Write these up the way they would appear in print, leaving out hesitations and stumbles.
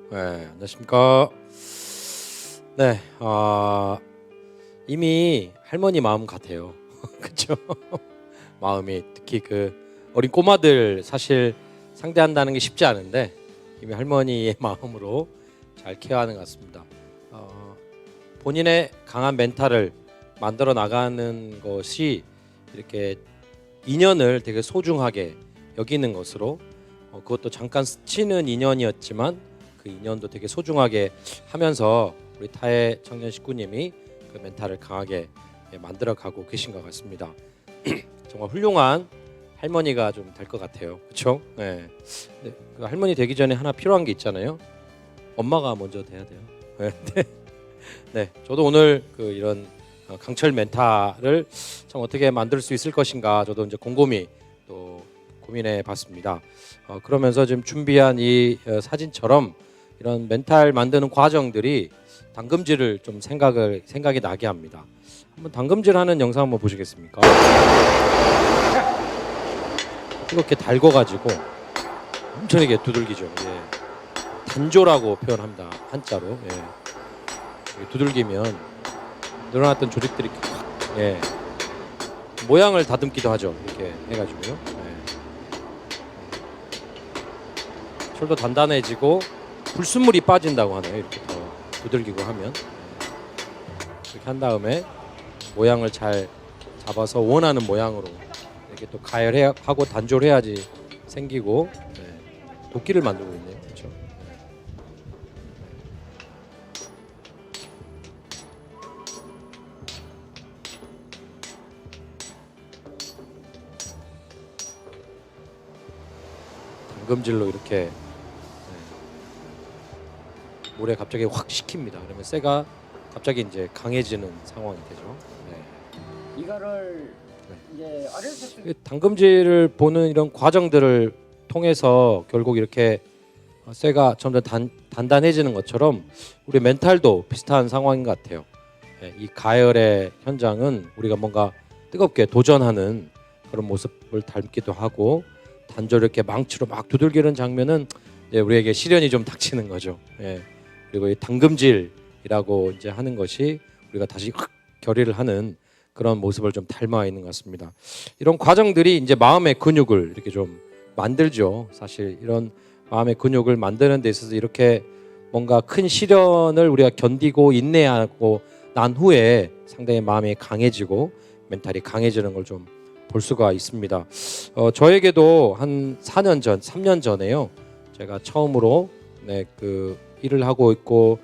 네, 안녕하십니까. 네, 이미 할머니 마음 같아요. 그렇죠? 마음이 특히 그 어린 꼬마들 사실 상대한다는 게 쉽지 않은데 이미 할머니의 마음으로 잘 케어하는 것 같습니다. 본인의 강한 멘탈을 만들어 나가는 것이 이렇게 인연을 되게 소중하게 여기는 것으로 그것도 잠깐 스치는 인연이었지만 그 인연도 되게 소중하게 하면서 우리 타의 청년 식구님이 그 멘탈을 강하게 만들어가고 계신 것 같습니다. 정말 훌륭한 할머니가 좀 될 것 같아요. 그렇죠? 네. 그 할머니 되기 전에 하나 필요한 게 있잖아요. 엄마가 먼저 돼야 돼요. 네. 네, 저도 오늘 이런 강철 멘탈을 참 어떻게 만들 수 있을 것인가 저도 이제 곰곰이 또 고민해봤습니다. 그러면서 지금 준비한 이 사진처럼 이런 멘탈 만드는 과정들이 담금질을 좀 생각이 나게 합니다. 한번 담금질하는 영상 한번 보시겠습니까? 이렇게 달궈가지고 엄청나게 두들기죠. 예. 단조라고 표현합니다. 한자로. 예. 두들기면 늘어났던 조직들이 확, 예. 모양을 다듬기도 하죠. 이렇게 해가지고요. 예. 철도 단단해지고 불순물이 빠진다고 하네요. 이렇게 더 두들기고 하면. 이렇게 한 다음에 모양을 잘 잡아서 원하는 모양으로 이렇게 또 가열하고 단조해야지 생기고. 예. 도끼를 만들고 있네요. 그렇죠? 담금질로 이렇게 물에 갑자기 확 식힙니다. 그러면 쇠가 갑자기 이제 강해지는 상황이 되죠. 네. 이거를 네. 이제 어렸을 때 이 담금질을 보는 이런 과정들을 통해서 결국 이렇게 쇠가 점점 단단해지는 것처럼 우리 멘탈도 비슷한 상황인 것 같아요. 네, 이 가열의 현장은 우리가 뭔가 뜨겁게 도전하는 그런 모습을 닮기도 하고 단조를 이렇게 망치로 막 두들기는 장면은 이제 우리에게 시련이 좀 닥치는 거죠. 예. 그리고 이 담금질이라고 이제 하는 것이 우리가 다시 확 결의를 하는 그런 모습을 좀 닮아 있는 것 같습니다. 이런 과정들이 이제 마음의 근육을 이렇게 좀 만들죠. 사실 이런 마음의 근육을 만드는 데 있어서 이렇게 뭔가 큰 시련을 우리가 견디고 인내하고 난 후에 상당히 마음이 강해지고 멘탈이 강해지는 걸 좀 볼 수가 있습니다. 저에게도 한 4년 전, 3년 전에요. 제가 처음으로 그 일을 하고 있고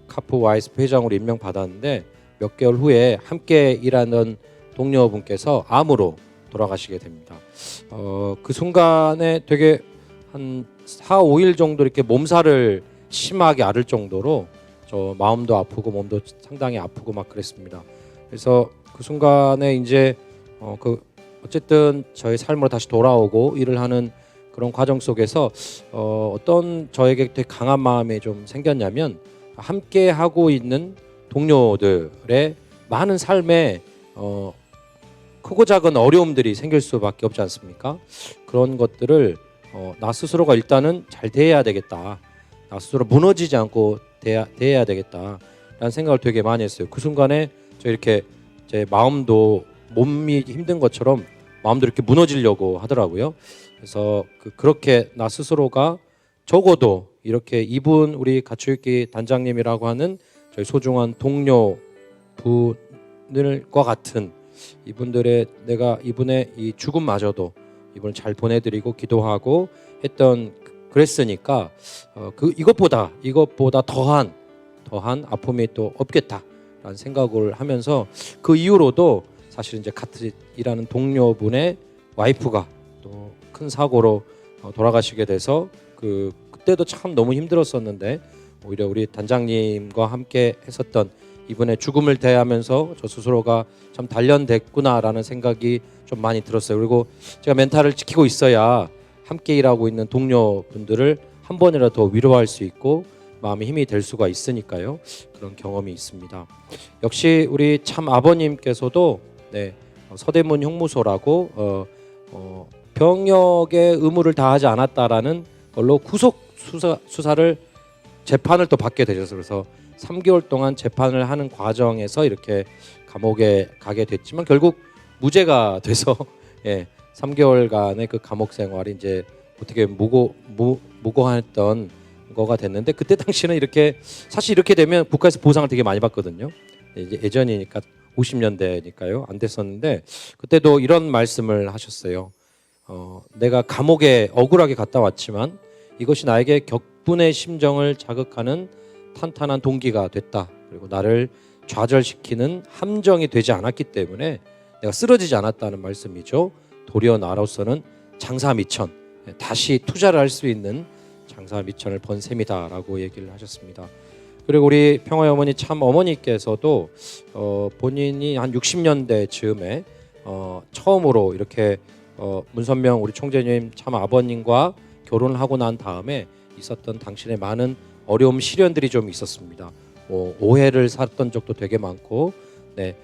카프 와이스프 회장으로 임명받았는데 몇 개월 후에 함께 일하는 동료분께서 암으로 돌아가시게 됩니다. 그 순간에 되게 한 4, 5일 정도 이렇게 몸살을 심하게 앓을 정도로 저 마음도 아프고 몸도 상당히 아프고 막 그랬습니다. 그래서 그 순간에 이제 어쨌든 저의 삶으로 다시 돌아오고 일을 하는 그런 과정 속에서 어떤 저에게 되게 강한 마음이 좀 생겼냐면 함께 하고 있는 동료들의 많은 삶에 크고 작은 어려움들이 생길 수밖에 없지 않습니까? 그런 것들을 나 스스로가 일단은 잘 대해야 되겠다. 나 스스로 무너지지 않고 대해야 되겠다라는 생각을 되게 많이 했어요. 그 순간에 저 이렇게 제 마음도 몸이 힘든 것처럼 마음도 이렇게 무너지려고 하더라고요. 그래서 그렇게 나 스스로가 적어도 이렇게 이분 우리 가축기 단장님이라고 하는 저희 소중한 동료 분들과 같은 이분들의 내가 이분의 이 죽음마저도 이분을 잘 보내드리고 기도하고 했던 그랬으니까 이것보다 더한 아픔이 또 없겠다라는 생각을 하면서 그 이후로도 사실 이제 같이 일하는 동료분의 와이프가 또 큰 사고로 돌아가시게 돼서 그때도 참 너무 힘들었었는데 오히려 우리 단장님과 함께 했었던 이분의 죽음을 대하면서 저 스스로가 참 단련됐구나라는 생각이 좀 많이 들었어요. 그리고 제가 멘탈을 지키고 있어야 함께 일하고 있는 동료분들을 한 번이라도 더 위로할 수 있고 마음의 힘이 될 수가 있으니까요. 그런 경험이 있습니다. 역시 우리 참 아버님께서도 서대문 형무소라고 병역의 의무를 다하지 않았다라는 걸로 구속 수사를 재판을 또 받게 되셔서 그래서 3개월 동안 재판을 하는 과정에서 이렇게 감옥에 가게 됐지만 결국 무죄가 돼서 예, 3개월간의 그 감옥 생활이 이제 어떻게 무고했던 거가 됐는데 그때 당시는 이렇게 사실 이렇게 되면 국가에서 보상을 되게 많이 받거든요. 이제 예전이니까 50년대니까요. 안 됐었는데 그때도 이런 말씀을 하셨어요. 내가 감옥에 억울하게 갔다 왔지만 이것이 나에게 격분의 심정을 자극하는 탄탄한 동기가 됐다. 그리고 나를 좌절시키는 함정이 되지 않았기 때문에 내가 쓰러지지 않았다는 말씀이죠. 도리어 나로서는 장사미천, 다시 투자를 할 수 있는 장사미천을 번 셈이다라고 얘기를 하셨습니다. 그리고 우리 평화의 어머니 참 어머니께서도 본인이 한 60년대 즈음에 처음으로 이렇게 문선명 우리 총재님 참 아버님과 결혼을 하고 난 다음에 있었던 당신의 많은 어려움 시련들이 좀 있었습니다. 오해를 샀던 적도 되게 많고, 네,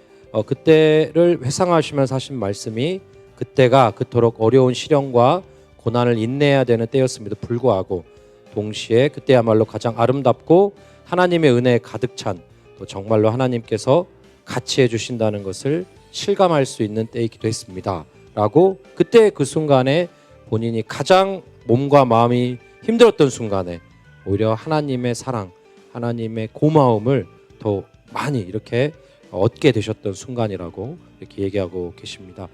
그때를 회상하시면서 하신 말씀이 그때가 그토록 어려운 시련과 고난을 인내해야 되는 때였음에도 불구하고 동시에 그때야말로 가장 아름답고 하나님의 은혜에 가득 찬 또 정말로 하나님께서 같이 해주신다는 것을 실감할 수 있는 때이기도 했습니다. 라고 그때 그 순간에 본인이 가장 몸과 마음이 힘들었던 순간에 오히려 하나님의 사랑, 하나님의 고마움을 더 많이 이렇게 얻게 되셨던 순간이라고 이렇게 얘기하고 계십니다.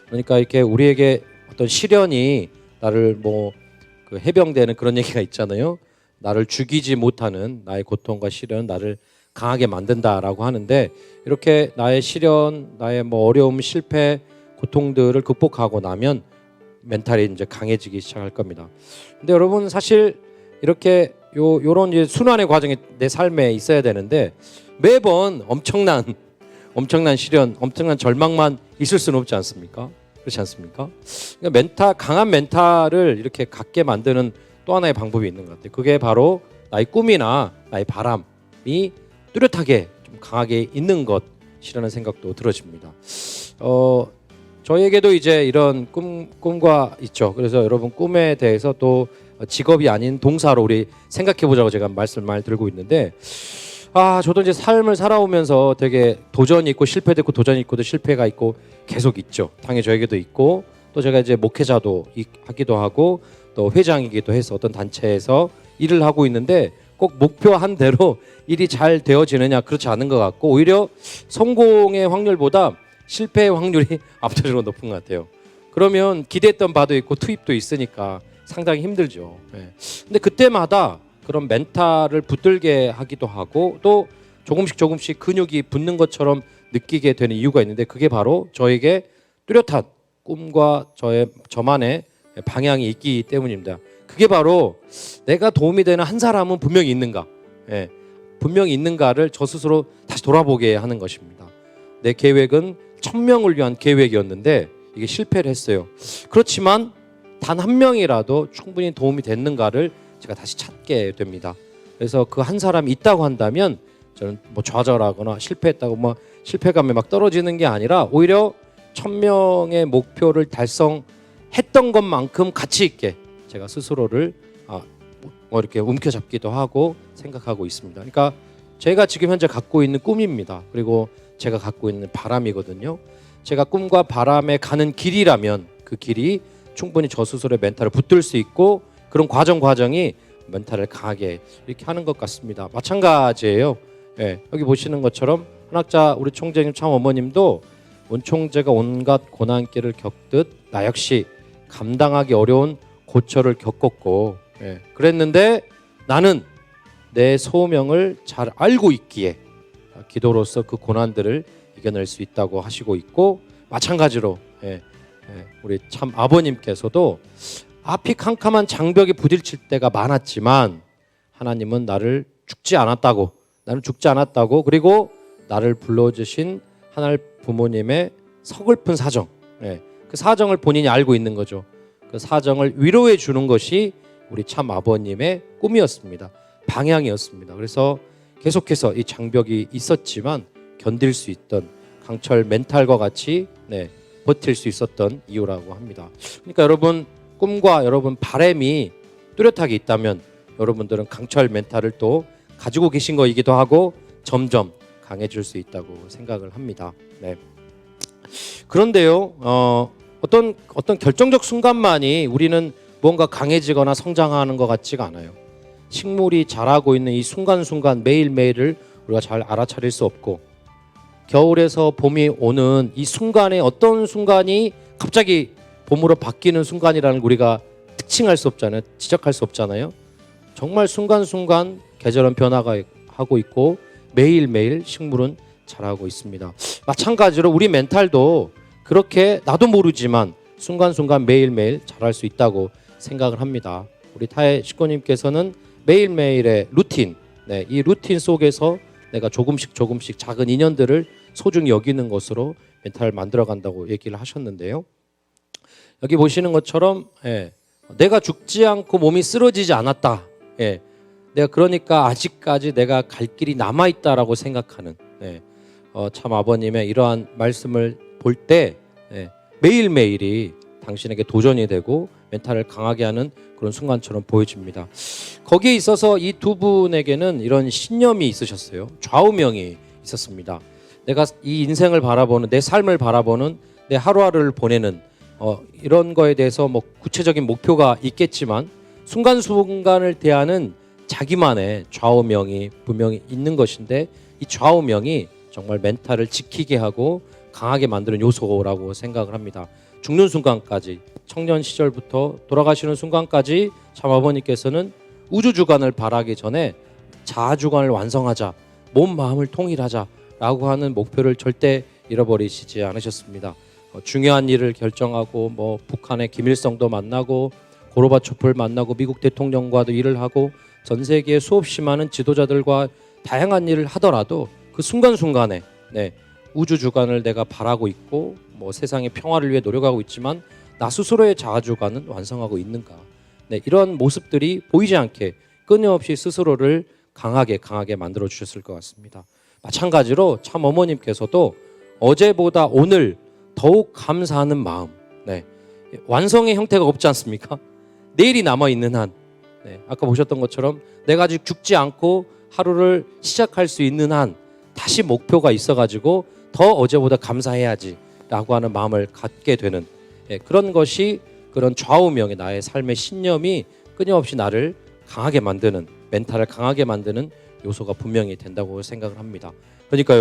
그러니까 이렇게 우리에게 어떤 시련이 나를 그 해병대는 그런 얘기가 있잖아요. 나를 죽이지 못하는 나의 고통과 시련은 나를 강하게 만든다라고 하는데 이렇게 나의 시련, 나의 어려움, 실패, 고통들을 극복하고 나면 멘탈이 이제 강해지기 시작할 겁니다. 근데 여러분 사실 이렇게 요런 이제 순환의 과정이 내 삶에 있어야 되는데 매번 엄청난 시련, 엄청난 절망만 있을 수는 없지 않습니까? 그렇지 않습니까? 그러니까 강한 멘탈을 이렇게 갖게 만드는 또 하나의 방법이 있는 것 같아요. 그게 바로 나의 꿈이나 나의 바람이 뚜렷하게 좀 강하게 있는 것이라는 생각도 들어집니다. 저에게도 이제 이런 꿈과 있죠. 그래서 여러분 꿈에 대해서 또 직업이 아닌 동사로 우리 생각해보자고 제가 말씀을 많이 들고 있는데 저도 이제 삶을 살아오면서 되게 도전이 있고 실패도 있고 도전이 있고 또 실패가 있고 계속 있죠. 당연히 저에게도 있고 또 제가 이제 목회자도 하기도 하고 또 회장이기도 해서 어떤 단체에서 일을 하고 있는데 꼭 목표한 대로 일이 잘 되어지느냐 그렇지 않은 것 같고 오히려 성공의 확률보다 실패의 확률이 압도적으로 높은 것 같아요. 그러면 기대했던 바도 있고 투입도 있으니까 상당히 힘들죠. 근데 그때마다 그런 멘탈을 붙들게 하기도 하고 또 조금씩 근육이 붙는 것처럼 느끼게 되는 이유가 있는데 그게 바로 저에게 뚜렷한 꿈과 저만의 방향이 있기 때문입니다. 그게 바로 내가 도움이 되는 한 사람은 분명히 있는가, 분명히 있는가를 저 스스로 다시 돌아보게 하는 것입니다. 내 계획은 1000명을 위한 계획이었는데 이게 실패를 했어요. 그렇지만 단 한 명이라도 충분히 도움이 됐는가를 제가 다시 찾게 됩니다. 그래서 그 한 사람이 있다고 한다면 저는 좌절하거나 실패했다고 실패감에 막 떨어지는 게 아니라 오히려 1000명의 목표를 달성했던 것만큼 가치 있게 제가 스스로를 이렇게 움켜잡기도 하고 생각하고 있습니다. 그러니까 제가 지금 현재 갖고 있는 꿈입니다. 그리고 제가 갖고 있는 바람이거든요. 제가 꿈과 바람에 가는 길이라면 그 길이 충분히 저 스스로의 멘탈을 붙들 수 있고 그런 과정이 멘탈을 강하게 이렇게 하는 것 같습니다. 마찬가지예요. 여기 보시는 것처럼 한학자 우리 총재님 참 어머님도 문 총재가 온갖 고난길을 겪듯 나 역시 감당하기 어려운 고초를 겪었고 그랬는데 나는 내 소명을 잘 알고 있기에 기도로서 그 고난들을 이겨낼 수 있다고 하시고 있고 마찬가지로 우리 참 아버님께서도 앞이 캄캄한 장벽에 부딪힐 때가 많았지만 하나님은 나는 죽지 않았다고 그리고 나를 불러주신 하나님 부모님의 서글픈 사정 그 사정을 본인이 알고 있는 거죠. 그 사정을 위로해 주는 것이 우리 참 아버님의 꿈이었습니다. 방향이었습니다. 그래서 계속해서 이 장벽이 있었지만 견딜 수 있던 강철 멘탈과 같이 버틸 수 있었던 이유라고 합니다. 그러니까 여러분 꿈과 여러분 바람이 뚜렷하게 있다면 여러분들은 강철 멘탈을 또 가지고 계신 거이기도 하고 점점 강해질 수 있다고 생각을 합니다. 네. 그런데요, 어떤 결정적 순간만이 우리는 뭔가 강해지거나 성장하는 것 같지가 않아요. 식물이 자라고 있는 이 순간순간 매일매일을 우리가 잘 알아차릴 수 없고, 겨울에서 봄이 오는 이 순간에 어떤 순간이 갑자기 봄으로 바뀌는 순간이라는 걸 우리가 특징할 수 없잖아요. 지적할 수 없잖아요. 정말 순간순간 계절은 변화하고 있고 매일매일 식물은 자라고 있습니다. 마찬가지로 우리 멘탈도 그렇게 나도 모르지만 순간순간 매일매일 자랄 수 있다고 생각을 합니다. 우리 타의 식구님께서는 매일매일의 루틴, 이 루틴 속에서 내가 조금씩 작은 인연들을 소중히 여기는 것으로 멘탈을 만들어간다고 얘기를 하셨는데요. 여기 보시는 것처럼 내가 죽지 않고 몸이 쓰러지지 않았다. 내가 그러니까 아직까지 내가 갈 길이 남아있다라고 생각하는 참 아버님의 이러한 말씀을 볼 때 매일매일이 당신에게 도전이 되고 멘탈을 강하게 하는 그런 순간처럼 보여집니다. 거기에 있어서 이 두 분에게는 이런 신념이 있으셨어요. 좌우명이 있었습니다. 내가 이 인생을 바라보는, 내 삶을 바라보는, 내 하루하루를 보내는 이런 거에 대해서 뭐 구체적인 목표가 있겠지만 순간순간을 대하는 자기만의 좌우명이 분명히 있는 것인데, 이 좌우명이 정말 멘탈을 지키게 하고 강하게 만드는 요소라고 생각을 합니다. 죽는 순간까지, 청년 시절부터 돌아가시는 순간까지 참 아버님께서는 우주주간을 바라기 전에 자아주간을 완성하자, 몸 마음을 통일하자라고 하는 목표를 절대 잃어버리시지 않으셨습니다. 중요한 일을 결정하고 뭐 북한의 김일성도 만나고 고르바초프를 만나고 미국 대통령과도 일을 하고 전 세계의 수없이 많은 지도자들과 다양한 일을 하더라도 그 순간순간에 우주주간을 내가 바라고 있고 뭐 세상의 평화를 위해 노력하고 있지만 나 스스로의 자아주간은 완성하고 있는가, 이런 모습들이 보이지 않게 끊임없이 스스로를 강하게 만들어 주셨을 것 같습니다. 마찬가지로 참 어머님께서도 어제보다 오늘 더욱 감사하는 마음, 완성의 형태가 없지 않습니까? 내일이 남아있는 한, 아까 보셨던 것처럼 내가 아직 죽지 않고 하루를 시작할 수 있는 한 다시 목표가 있어가지고 더 어제보다 감사해야지 라고 하는 마음을 갖게 되는 그런 것이, 그런 좌우명의 나의 삶의 신념이 끊임없이 나를 강하게 만드는, 멘탈을 강하게 만드는 요소가 분명히 된다고 생각을 합니다. 그러니까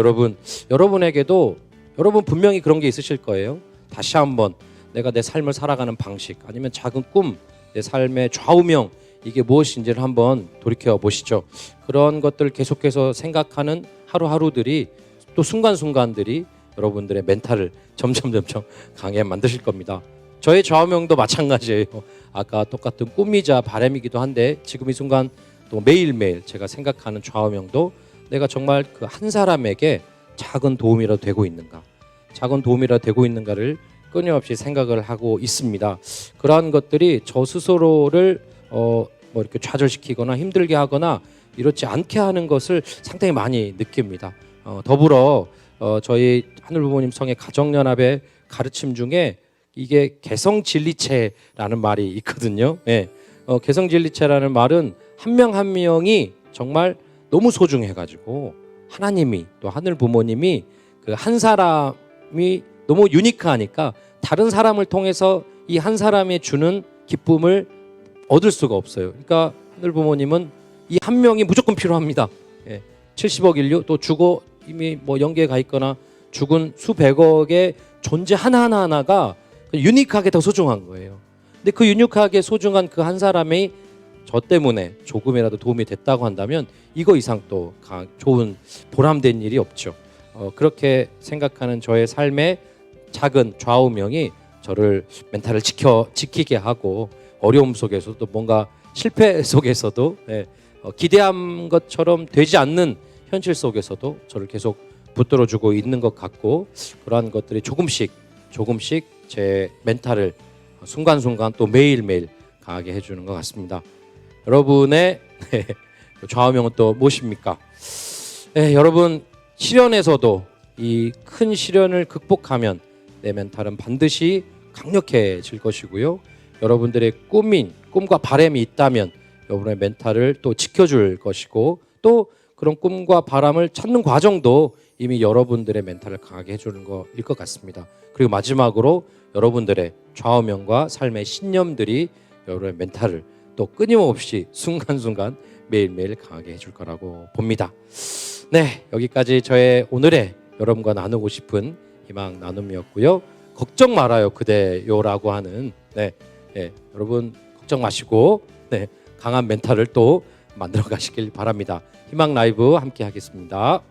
여러분에게도 여러분 분명히 그런 게 있으실 거예요. 다시 한번 내가 내 삶을 살아가는 방식, 아니면 작은 꿈, 내 삶의 좌우명, 이게 무엇인지를 한번 돌이켜 보시죠. 그런 것들을 계속해서 생각하는 하루하루들이, 또 순간순간들이 여러분들의 멘탈을 점점 강하게 만드실 겁니다. 저의 좌우명도 마찬가지예요. 아까 똑같은 꿈이자 바람이기도 한데, 지금 이 순간 또 매일매일 제가 생각하는 좌우명도 내가 정말 그 한 사람에게 작은 도움이라도 되고 있는가를 끊임없이 생각을 하고 있습니다. 그러한 것들이 저 스스로를 뭐 이렇게 좌절시키거나 힘들게 하거나 이렇지 않게 하는 것을 상당히 많이 느낍니다. 더불어 저희 하늘부모님 성의 가정연합의 가르침 중에 이게 개성진리체라는 말이 있거든요. 개성진리체라는 말은 한 명 한 명이 정말 너무 소중해가지고 하나님이, 또 하늘부모님이 그 한 사람이 너무 유니크하니까 다른 사람을 통해서 이 한 사람이 주는 기쁨을 얻을 수가 없어요. 그러니까 하늘부모님은 이 한 명이 무조건 필요합니다. 70억 인류, 또 죽어 이미 뭐 영계에 가 있거나 죽은 수백억의 존재 하나하나가 유니크하게 더 소중한 거예요. 근데 그 유니크하게 소중한 그 한 사람이 저 때문에 조금이라도 도움이 됐다고 한다면 이거 이상 또 좋은 보람된 일이 없죠. 그렇게 생각하는 저의 삶의 작은 좌우명이 저를 멘탈을 지키게 하고, 어려움 속에서도 뭔가 실패 속에서도 기대한 것처럼 되지 않는 현실 속에서도 저를 계속 붙들어주고 있는 것 같고, 그러한 것들이 조금씩 제 멘탈을 순간순간 또 매일매일 강하게 해주는 것 같습니다. 여러분의 좌우명은 또 무엇입니까? 여러분, 시련에서도 이 큰 시련을 극복하면 내 멘탈은 반드시 강력해질 것이고요. 여러분들의 꿈과 바람이 있다면 여러분의 멘탈을 또 지켜줄 것이고 또 그런 꿈과 바람을 찾는 과정도 이미 여러분들의 멘탈을 강하게 해주는 거일 것 같습니다. 그리고 마지막으로 여러분들의 좌우명과 삶의 신념들이 여러분의 멘탈을 또 끊임없이 순간순간 매일매일 강하게 해줄 거라고 봅니다. 네, 여기까지 저의 오늘의 여러분과 나누고 싶은 희망 나눔이었고요. 걱정 말아요 그대요라고 하는 여러분 걱정 마시고 강한 멘탈을 또 만들어 가시길 바랍니다. 희망 라이브 함께 하겠습니다.